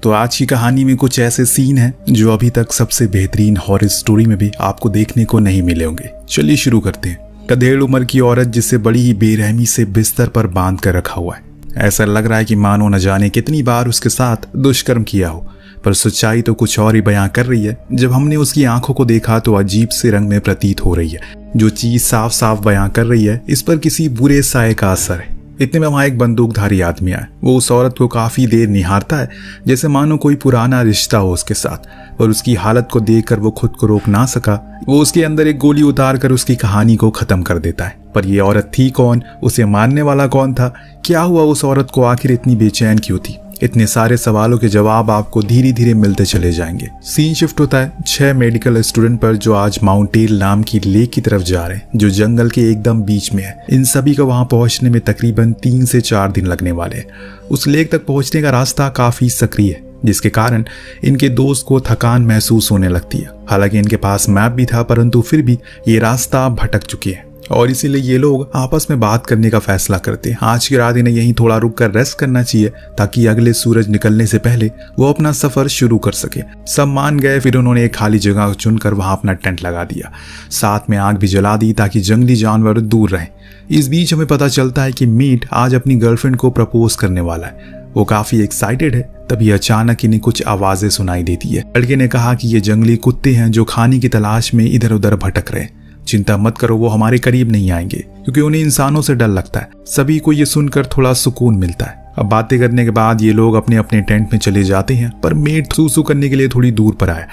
तो आज की कहानी में कुछ ऐसे सीन हैं जो अभी तक सबसे बेहतरीन हॉरर स्टोरी में भी आपको देखने को नहीं मिले होंगे। चलिए शुरू करते हैं। कदेड़ उम्र की औरत जिसे बड़ी ही बेरहमी से बिस्तर पर बांध कर रखा हुआ है। ऐसा लग रहा है कि मानो न जाने कितनी बार उसके साथ दुष्कर्म किया हो, पर सच्चाई तो कुछ और ही बयां कर रही है। जब हमने उसकी आंखों को देखा तो अजीब से रंग में प्रतीत हो रही है। जो चीज साफ साफ बयां कर रही है इस पर किसी बुरे साये का असर है। इतने में वहां एक बंदूकधारी आदमी आया। वो उस औरत को काफी देर निहारता है, जैसे मानो कोई पुराना रिश्ता हो उसके साथ, और उसकी हालत को देखकर वो खुद को रोक ना सका। वो उसके अंदर एक गोली उतार कर उसकी कहानी को खत्म कर देता है। पर ये औरत थी कौन? उसे मारने वाला कौन था? क्या हुआ उस औरत को? आखिर इतनी बेचैन क्यों थी? इतने सारे सवालों के जवाब आपको धीरे धीरे मिलते चले जाएंगे। सीन शिफ्ट होता है 6 मेडिकल स्टूडेंट पर जो आज माउंटेन नाम की लेक की तरफ जा रहे हैं, जो जंगल के एकदम बीच में है। इन सभी को वहां पहुंचने में तकरीबन 3 से 4 दिन लगने वाले हैं। उस लेक तक पहुंचने का रास्ता काफी सक्रिय है, जिसके कारण इनके दोस्त को थकान महसूस होने लगती है। हालांकि इनके पास मैप भी था, परंतु फिर भी ये रास्ता भटक चुके हैं और इसीलिए ये लोग आपस में बात करने का फैसला करते हैं। आज की रात इन्हें यहीं थोड़ा रुक कर रेस्ट करना चाहिए ताकि अगले सूरज निकलने से पहले वो अपना सफर शुरू कर सके। सब मान गए। फिर उन्होंने एक खाली जगह चुनकर वहां अपना टेंट लगा दिया, साथ में आग भी जला दी ताकि जंगली जानवर दूर रहें। इस बीच हमें पता चलता है कि मीट आज अपनी गर्लफ्रेंड को प्रपोज करने वाला है। वो काफी एक्साइटेड है। तभी अचानक इन्हें कुछ आवाजें सुनाई देती है। लड़के ने कहा कि ये जंगली कुत्ते हैं जो खाने की तलाश में इधर उधर भटक रहे हैं। चिंता मत करो, वो हमारे करीब नहीं आएंगे, क्योंकि उन्हें इंसानों से डर लगता है। सभी को ये सुनकर थोड़ा सुकून मिलता है। अब बातें करने के बाद ये लोग अपने अपने टेंट में चले जाते हैं। पर मेट सूसू करने के लिए थोड़ी दूर पर आया,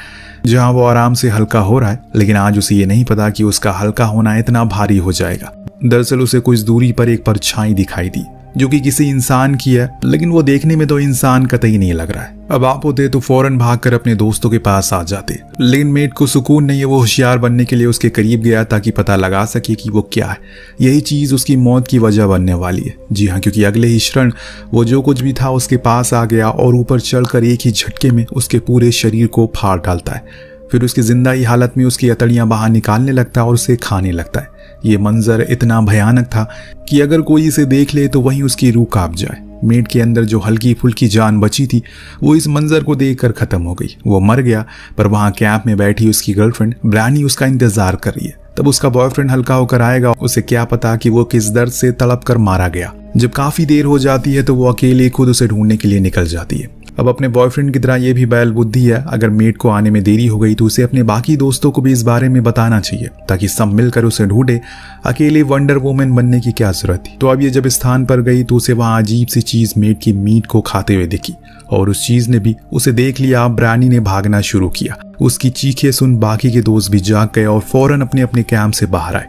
जहां वो आराम से हल्का हो रहा है। लेकिन आज उसे ये नहीं पता कि उसका हल्का होना इतना भारी हो जाएगा। दरअसल उसे कुछ दूरी पर एक परछाई दिखाई दी जो कि किसी इंसान की है, लेकिन वो देखने में तो इंसान कतई नहीं लग रहा है। अब आप होते तो फौरन भागकर अपने दोस्तों के पास आ जाते, लेकिन मेट को सुकून नहीं है। वो होशियार बनने के लिए उसके करीब गया ताकि पता लगा सके कि वो क्या है। यही चीज उसकी मौत की वजह बनने वाली है। जी हाँ, क्योंकि अगले ही क्षण वो जो कुछ भी था उसके पास आ गया और ऊपर चढ़कर एक ही झटके में उसके पूरे शरीर को फाड़ डालता है। फिर उसकी जिंदा ही हालत में उसकी अतड़ियां बाहर निकालने लगता है और उसे खाने लगता है। ये मंजर इतना भयानक था कि अगर कोई इसे देख ले तो वहीं उसकी रूह कांप जाए। मेट के अंदर जो हल्की फुल्की जान बची थी वो इस मंजर को देखकर खत्म हो गई। वो मर गया, पर वहां कैंप में बैठी उसकी गर्लफ्रेंड ब्रानी उसका इंतजार कर रही है। तब उसका बॉयफ्रेंड हल्का होकर आएगा। उसे क्या पता कि वो किस दर्द से तड़प कर मारा गया। जब काफी देर हो जाती है तो वो अकेले खुद उसे ढूंढने के लिए निकल जाती है। अब अपने बॉयफ्रेंड की तरह ये भी बैल बुद्धि है, अगर मेट को आने में देरी हो गई तो उसे अपने बाकी दोस्तों को भी इस बारे में बताना चाहिए ताकि सब मिलकर उसे ढूंढे। अकेले वंडर वुमन बनने की क्या जरूरत थी। तो अब ये जब स्थान पर गई तो उसे वहां अजीब सी चीज मेट की मीट को खाते हुए दिखी और उस चीज ने भी उसे देख लिया। ब्रानी ने भागना शुरू किया। उसकी चीखें सुन बाकी के दोस्त भी जाग गए और फौरन अपने अपने कैंप से बाहर आए।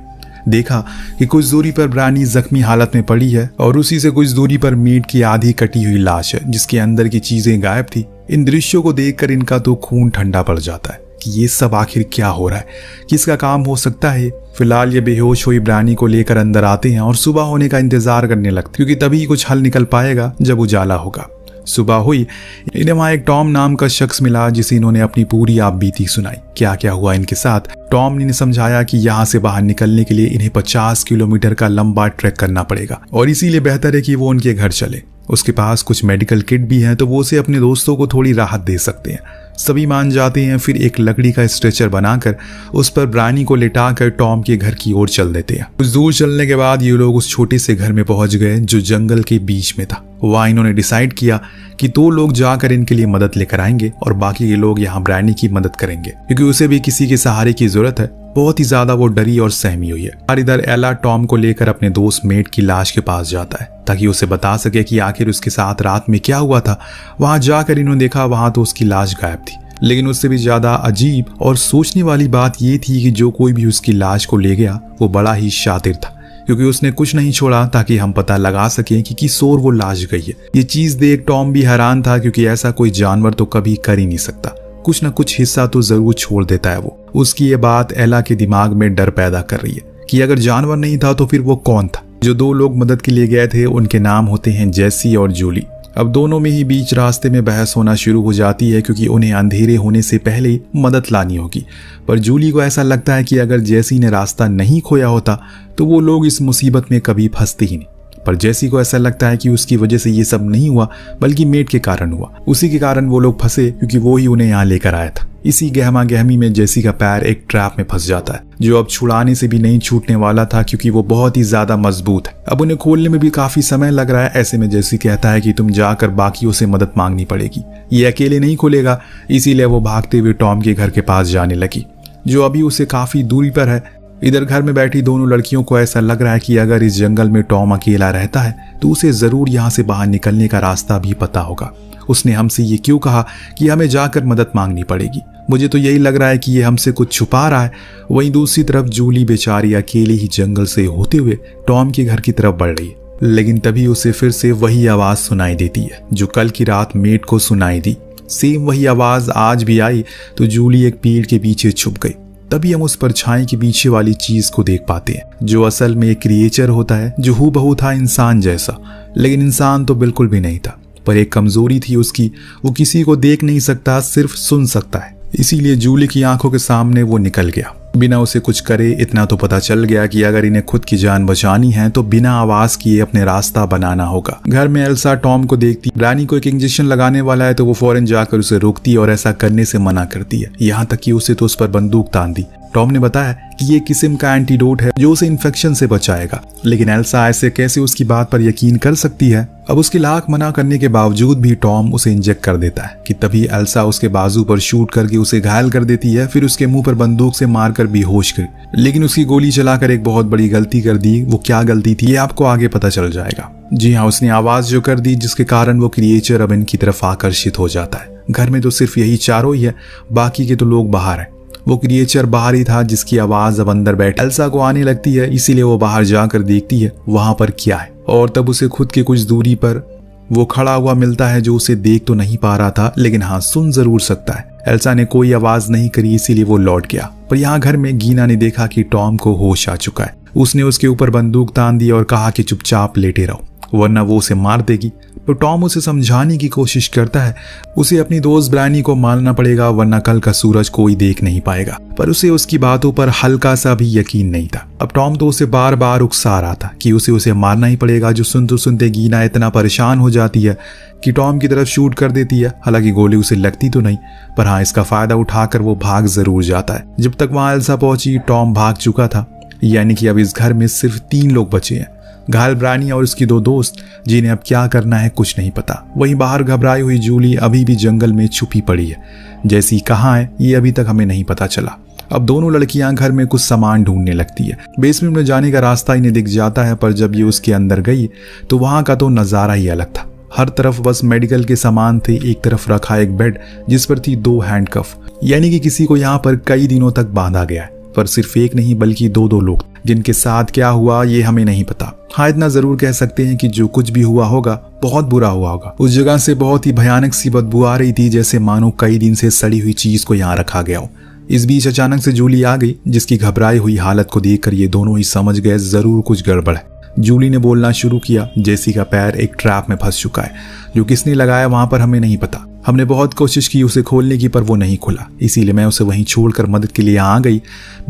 देखा कि कुछ दूरी पर ब्रानी जख्मी हालत में पड़ी है और उसी से कुछ दूरी पर मीट की आधी कटी हुई लाश है जिसके अंदर की चीजें गायब थी। इन दृश्यों को देखकर इनका तो खून ठंडा पड़ जाता है कि ये सब आखिर क्या हो रहा है, किसका काम हो सकता है। फिलहाल ये बेहोश हुई ब्रानी को लेकर अंदर आते हैं और सुबह होने का इंतजार करने लगते, क्योंकि तभी कुछ हल निकल पाएगा जब उजाला होगा। सुबह हुई, इन्हें वहां एक टॉम नाम का शख्स मिला जिसे इन्होंने अपनी पूरी आपबीती सुनाई। क्या क्या हुआ इनके साथ। टॉम ने समझाया कि यहाँ से बाहर निकलने के लिए इन्हें 50 किलोमीटर का लंबा ट्रैक करना पड़ेगा और इसीलिए बेहतर है कि वो उनके घर चले। उसके पास कुछ मेडिकल किट भी है तो वो उसे अपने दोस्तों को थोड़ी राहत दे सकते हैं। सभी मान जाते हैं। फिर एक लकड़ी का स्ट्रेचर बनाकर उस पर ब्रानी को लेटाकर टॉम के घर की ओर चल देते हैं। कुछ दूर चलने के बाद ये लोग उस छोटे से घर में पहुंच गए जो जंगल के बीच में था। वहां इन्होंने डिसाइड किया कि 2 लोग जाकर इनके लिए मदद लेकर आएंगे और बाकी के लोग यहाँ ब्रानी की मदद करेंगे, क्योंकि उसे भी किसी के सहारे की जरूरत है। बहुत ही ज्यादा वो डरी और सहमी हुई है। और इधर एला टॉम को लेकर अपने दोस्त मेट की लाश के पास जाता है ताकि उसे बता सके कि आखिर उसके साथ रात में क्या हुआ था। वहां जाकर इन्होंने देखा वहां तो उसकी लाश गायब थी। लेकिन उससे भी ज्यादा अजीब और सोचने वाली बात यह थी कि जो कोई भी उसकी लाश को ले गया वो बड़ा ही शातिर था, क्योंकि उसने कुछ नहीं छोड़ा ताकि हम पता लगा सकें कि किस ओर वो लाश गई है। ये चीज देख टॉम भी हैरान था, क्योंकि ऐसा कोई जानवर तो कभी कर ही नहीं सकता। कुछ न कुछ हिस्सा तो जरूर छोड़ देता है वो। उसकी ये बात एला के दिमाग में डर पैदा कर रही है कि अगर जानवर नहीं था तो फिर वो कौन था। जो 2 लोग मदद के लिए गए थे उनके नाम होते हैं जेसी और जूली। अब दोनों में ही बीच रास्ते में बहस होना शुरू हो जाती है, क्योंकि उन्हें अंधेरे होने से पहले ही मदद लानी होगी। पर जूली को ऐसा लगता है कि अगर जेसी ने रास्ता नहीं खोया होता तो वो लोग इस मुसीबत में कभी फंसते ही नहीं। पर जेसी को ऐसा लगता है कि उसकी वजह से ये सब नहीं हुआ बल्कि मेट के कारण हुआ। उसी के कारण वो लोग फंसे क्योंकि वो ही उन्हें यहाँ लेकर आया था। इसी गहमा गहमी में जेसी का पैर एक ट्रैप में फंस जाता है जो अब छुड़ाने से भी नहीं छूटने वाला था क्योंकि वो बहुत ही ज्यादा मजबूत है। अब उन्हें खोलने में भी काफी समय लग रहा है। ऐसे में जेसी कहता है कि तुम जाकर बाकियों से मदद मांगनी पड़ेगी, ये अकेले नहीं खुलेगा। इसीलिए वो भागते हुए टॉम के घर के पास जाने लगी जो अभी उसे काफी दूरी पर है। इधर घर में बैठी दोनों लड़कियों को ऐसा लग रहा है कि अगर इस जंगल में टॉम अकेला रहता है तो उसे जरूर यहाँ से बाहर निकलने का रास्ता भी पता होगा। उसने हमसे ये क्यों कहा कि हमें जाकर मदद मांगनी पड़ेगी? मुझे तो यही लग रहा है कि ये हमसे कुछ छुपा रहा है। वहीं दूसरी तरफ जूली बेचारी अकेले ही जंगल से होते हुए टॉम के घर की तरफ बढ़ रही है, लेकिन तभी उसे फिर से वही आवाज सुनाई देती है जो कल की रात मेट को सुनाई दी। सेम वही आवाज आज भी आई तो जूली एक पेड़ के पीछे छुप गई। तभी हम उस परछाई के पीछे वाली चीज को देख पाते हैं जो असल में एक क्रिएचर होता है जो हूबहू था इंसान जैसा, लेकिन इंसान तो बिल्कुल भी नहीं था। पर एक कमजोरी थी उसकी, वो किसी को देख नहीं सकता, सिर्फ सुन सकता है। इसीलिए जूली की आंखों के सामने वो निकल गया बिना उसे कुछ करे। इतना तो पता चल गया कि अगर इन्हें खुद की जान बचानी है तो बिना आवाज किए अपने रास्ता बनाना होगा। घर में एल्सा टॉम को देखती ब्रानी को एक इंजेक्शन लगाने वाला है तो वो फौरन जाकर उसे रोकती है और ऐसा करने से मना करती है। यहाँ तक कि उसे तो उस पर बंदूक तान दी। टॉम ने बताया कि ये किस्म का एंटीडोट है जो उसे इन्फेक्शन से बचाएगा, लेकिन एल्सा ऐसे कैसे उसकी बात पर यकीन कर सकती है। अब उसकी लाख मना करने के बावजूद भी टॉम उसे इंजेक्ट कर देता है कि तभी एल्सा उसके बाजू पर शूट करके उसे घायल कर देती है, फिर उसके मुंह पर बंदूक से मारकर बेहोश कर। लेकिन उसकी गोली चलाकर एक बहुत बड़ी गलती कर दी। वो क्या गलती थी ये आपको आगे पता चल जाएगा। जी हाँ, उसने आवाज जो कर दी जिसके कारण वो क्रिएचर अब इनकी तरफ आकर्षित हो जाता है। घर में तो सिर्फ यही चारों ही है, बाकी के तो लोग बाहर हैं। वो क्रिएचर बाहर ही था जिसकी आवाज अब अंदर बैठे एल्सा को आने लगती है, इसीलिए वो बाहर जाकर देखती है वहां पर क्या है। और तब उसे खुद के कुछ दूरी पर वो खड़ा हुआ मिलता है जो उसे देख तो नहीं पा रहा था, लेकिन हाँ सुन जरूर सकता है। एल्सा ने कोई आवाज नहीं करी, इसीलिए वो लौट गया। पर यहाँ घर में गीना ने देखा कि टॉम को होश आ चुका है। उसने उसके ऊपर बंदूक तान दी और कहा कि चुपचाप लेटे रहो वरना वो उसे मार देगी। तो टॉम उसे समझाने की कोशिश करता है उसे अपनी दोस्त ब्रानी को मारना पड़ेगा वरना कल का सूरज कोई देख नहीं पाएगा, पर उसे उसकी बातों पर हल्का सा भी यकीन नहीं था। अब टॉम तो उसे बार बार उकसा रहा था कि उसे मारना ही पड़ेगा, जो सुनते सुनते गीना इतना परेशान हो जाती है कि टॉम की तरफ शूट कर देती है। हालांकि गोली उसे लगती तो नहीं, पर हाँ इसका फायदा उठाकर वो भाग जरूर जाता है। जब तक वहां एल्सा पहुंची टॉम भाग चुका था, यानी कि अब इस घर में सिर्फ 3 लोग बचे हैं, घायल ब्रानी और उसकी 2 दोस्त, जिन्हें अब क्या करना है कुछ नहीं पता। वहीं बाहर घबराई हुई जूली अभी भी जंगल में छुपी पड़ी है। जैसी कहाँ है ये अभी तक हमें नहीं पता चला। अब दोनों लड़कियां घर में कुछ सामान ढूंढने लगती है। बेसमेंट में जाने का रास्ता इन्हें दिख जाता है, पर जब ये उसके अंदर गई तो वहां का तो नजारा ही अलग था। हर तरफ बस मेडिकल के सामान थे। एक तरफ रखा एक बेड जिस पर थी 2 हैंडकफ, यानी कि किसी को यहाँ पर कई दिनों तक बांधा गया है। पर सिर्फ एक नहीं बल्कि 2 लोग, जिनके साथ क्या हुआ ये हमें नहीं पता। हाँ इतना जरूर कह सकते हैं कि जो कुछ भी हुआ होगा बहुत बुरा हुआ होगा। उस जगह से बहुत ही भयानक सी बदबू आ रही थी, जैसे मानो कई दिन से सड़ी हुई चीज को यहाँ रखा गया हो। इस बीच अचानक से जूली आ गई, जिसकी घबराई हुई हालत को देखकर ये दोनों ही समझ गए जरूर कुछ गड़बड़ है। जूली ने बोलना शुरू किया, जेसी का पैर एक ट्रैप में फंस चुका है, जो किसने लगाया वहां पर हमें नहीं पता। हमने बहुत कोशिश की उसे खोलने की, पर वो नहीं खुला, इसीलिए मैं उसे वहीं छोड़कर मदद के लिए आ गई।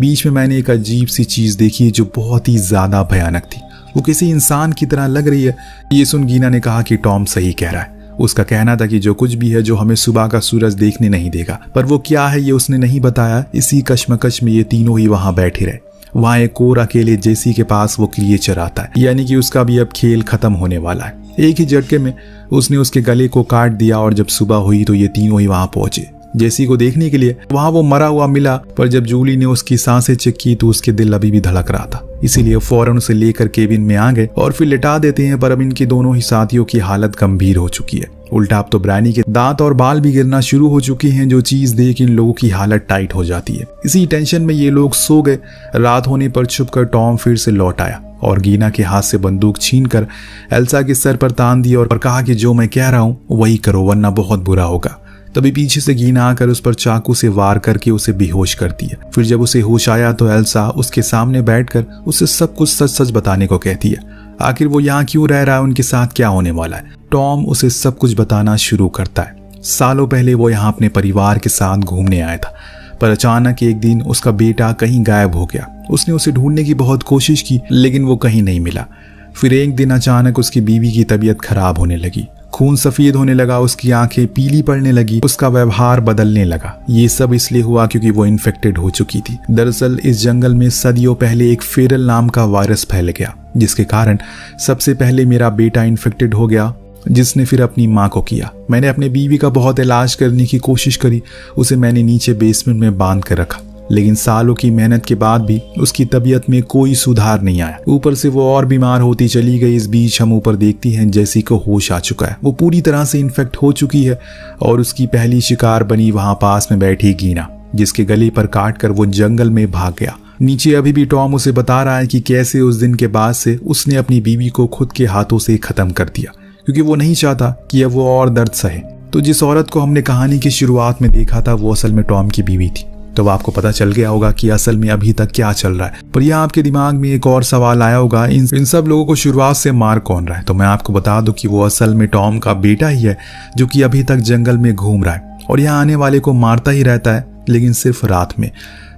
बीच में मैंने एक अजीब सी चीज देखी जो बहुत ही ज्यादा भयानक थी। वो किसी इंसान की तरह लग रही है। ये सुन गीना ने कहा कि टॉम सही कह रहा है। उसका कहना था कि जो कुछ भी है जो हमें सुबह का सूरज देखने नहीं देगा, पर वो क्या है ये उसने नहीं बताया। इसी कश्मकश में ये तीनों ही वहां बैठे रहे। वहां एक और अकेले जेसी के पास वो क्रिएचर आता है, यानी कि उसका भी अब खेल खत्म होने वाला है। एक ही झटके में उसने उसके गले को काट दिया और जब सुबह हुई तो ये तीनों ही वहां पहुंचे जेसी को देखने के लिए। वहां वो मरा हुआ मिला, पर जब जूली ने उसकी सांसें चेक की तो उसके दिल अभी भी धड़क रहा था, इसीलिए फौरन उसे लेकर केबिन में आ गए और फिर लिटा देते हैं। पर अब इनके दोनों ही साथियों की हालत गंभीर हो चुकी है। उल्टा अब तो ब्रानी के दांत और बाल भी गिरना शुरू हो चुके हैं, जो चीज देख इन लोगों की हालत टाइट हो जाती है। इसी टेंशन में ये लोग सो गए। रात होने पर छुपकर टॉम फिर से लौट आया और गीना के हाथ से बंदूक छीनकर एल्सा के सर पर तान दी और कहा कि जो मैं कह रहा हूं वही करो वरना बहुत बुरा होगा। तभी पीछे से गीना आकर उस पर चाकू से वार करके उसे बेहोश करती है। फिर जब उसे होश आया तो एल्सा उसके सामने बैठकर उसे सब कुछ सच सच बताने को कहती है। आखिर वो यहाँ क्यों रह रहा है, उनके साथ क्या होने वाला है। टॉम उसे सब कुछ बताना शुरू करता है। सालों पहले वो यहाँ अपने परिवार के साथ घूमने आया था, पर अचानक एक दिन उसका बेटा कहीं गायब हो गया। उसने उसे ढूंढने की बहुत कोशिश की, लेकिन वो कहीं नहीं मिला। फिर एक दिन अचानक उसकी बीवी की तबीयत खराब होने लगी, खून सफेद होने लगा, उसकी आंखें पीली पड़ने लगी, उसका व्यवहार बदलने लगा। ये सब इसलिए हुआ क्योंकि वो इन्फेक्टेड हो चुकी थी। दरअसल इस जंगल में सदियों पहले एक फेरल नाम का वायरस फैल गया, जिसके कारण सबसे पहले मेरा बेटा इन्फेक्टेड हो गया, जिसने फिर अपनी माँ को किया। मैंने अपने बीवी का बहुत इलाज करने की कोशिश करी, उसे मैंने नीचे बेसमेंट में बांध कर रखा, लेकिन सालों की मेहनत के बाद भी उसकी तबीयत में कोई सुधार नहीं आया। ऊपर से वो और बीमार होती चली गई। इस बीच हम ऊपर देखती हैं जैसी को होश आ चुका है, वो पूरी तरह से इन्फेक्ट हो चुकी है और उसकी पहली शिकार बनी वहां पास में बैठी गीना, जिसके गले पर काट कर वो जंगल में भाग गया। नीचे अभी भी टॉम उसे बता रहा है कि कैसे उस दिन के बाद से उसने अपनी बीवी को खुद के हाथों से खत्म कर दिया, क्योंकि वो नहीं चाहता कि अब वो और दर्द सहे। तो जिस औरत को हमने कहानी की शुरुआत में देखा था वो असल में टॉम की बीवी थी। तो आपको पता चल गया होगा कि असल में अभी तक क्या चल रहा है। पर यह आपके दिमाग में एक और सवाल आया होगा, इन सब लोगों को शुरुआत से मार कौन रहा है? तो मैं आपको बता दूं कि वो असल में टॉम का बेटा ही है, जो कि अभी तक जंगल में घूम रहा है और यहाँ आने वाले को मारता ही रहता है, लेकिन सिर्फ रात में।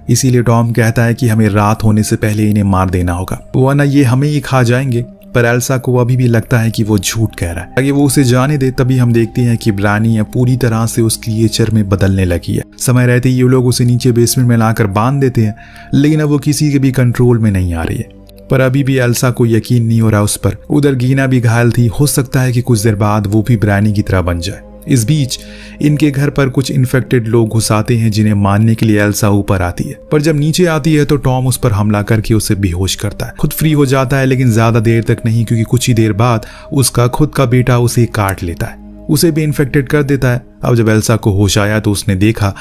इसीलिए टॉम कहता है कि हमें रात होने से पहले इन्हें मार देना होगा, वरना ये हमें ही खा जाएंगे। पर एल्सा को अभी भी लगता है कि वो झूठ कह रहा है, ताकि वो उसे जाने दे। तभी हम देखते हैं कि ब्रानी पूरी तरह से उस क्रिएचर में बदलने लगी है। समय रहते ही ये लोग उसे नीचे बेसमेंट में लाकर बांध देते हैं, लेकिन अब वो किसी के भी कंट्रोल में नहीं आ रही है। पर अभी भी एल्सा को यकीन नहीं हो रहा उस पर। उधर गीना भी घायल थी, हो सकता है कि कुछ देर बाद वो भी ब्रानी की तरह बन जाए। इस बीच इनके घर पर कुछ इन्फेक्टेड लोग घुस आते हैं, जिन्हें मारने के लिए एल्सा ऊपर आती है। पर जब नीचे आती है तो टॉम उस पर हमला करके उसे बेहोश करता है। खुद फ्री हो जाता है, लेकिन ज्यादा देर तक नहीं, क्योंकि कुछ ही देर बाद उसका खुद का बेटा उसे काट लेता है, उसे भी इन्फेक्टेड कर देता है। अब जब एल्सा को होश आया तो उसने देखा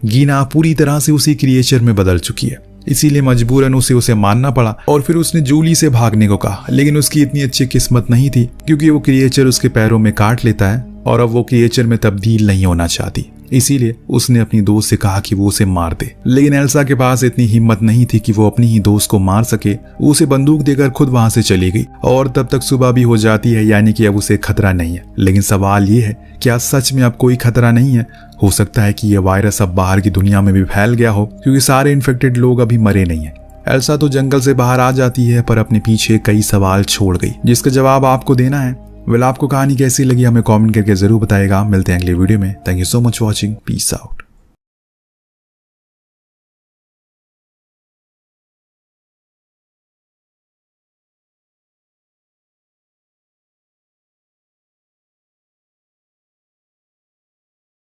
गीना पूरी तरह से उसी क्रिएचर में बदल चुकी है, इसीलिए मजबूरन उसे मारना पड़ा। और फिर उसने जूली से भागने को कहा, लेकिन उसकी इतनी अच्छी किस्मत नहीं थी, क्योंकि वो क्रिएचर उसके पैरों में काट लेता है और अब वो क्रिएचर में तब्दील नहीं होना चाहती। इसीलिए उसने अपनी दोस्त से कहा कि वो उसे मार दे, लेकिन एल्सा के पास इतनी हिम्मत नहीं थी कि वो अपनी ही दोस्त को मार सके। वो उसे बंदूक देकर खुद वहां से चली गई और तब तक सुबह भी हो जाती है, यानी कि अब उसे खतरा नहीं है। लेकिन सवाल ये है, क्या सच में अब कोई खतरा नहीं है? हो सकता है कि यह वायरस अब बाहर की दुनिया में भी फैल गया हो, क्योंकि सारे इन्फेक्टेड लोग अभी मरे नहीं है। एल्सा तो जंगल से बाहर आ जाती है, पर अपने पीछे कई सवाल छोड़ गई, जिसका जवाब आपको देना है। आपको कहानी कैसी लगी हमें कमेंट करके जरूर बताएगा। मिलते हैं अगले वीडियो में। Thank you so much watching. Peace out.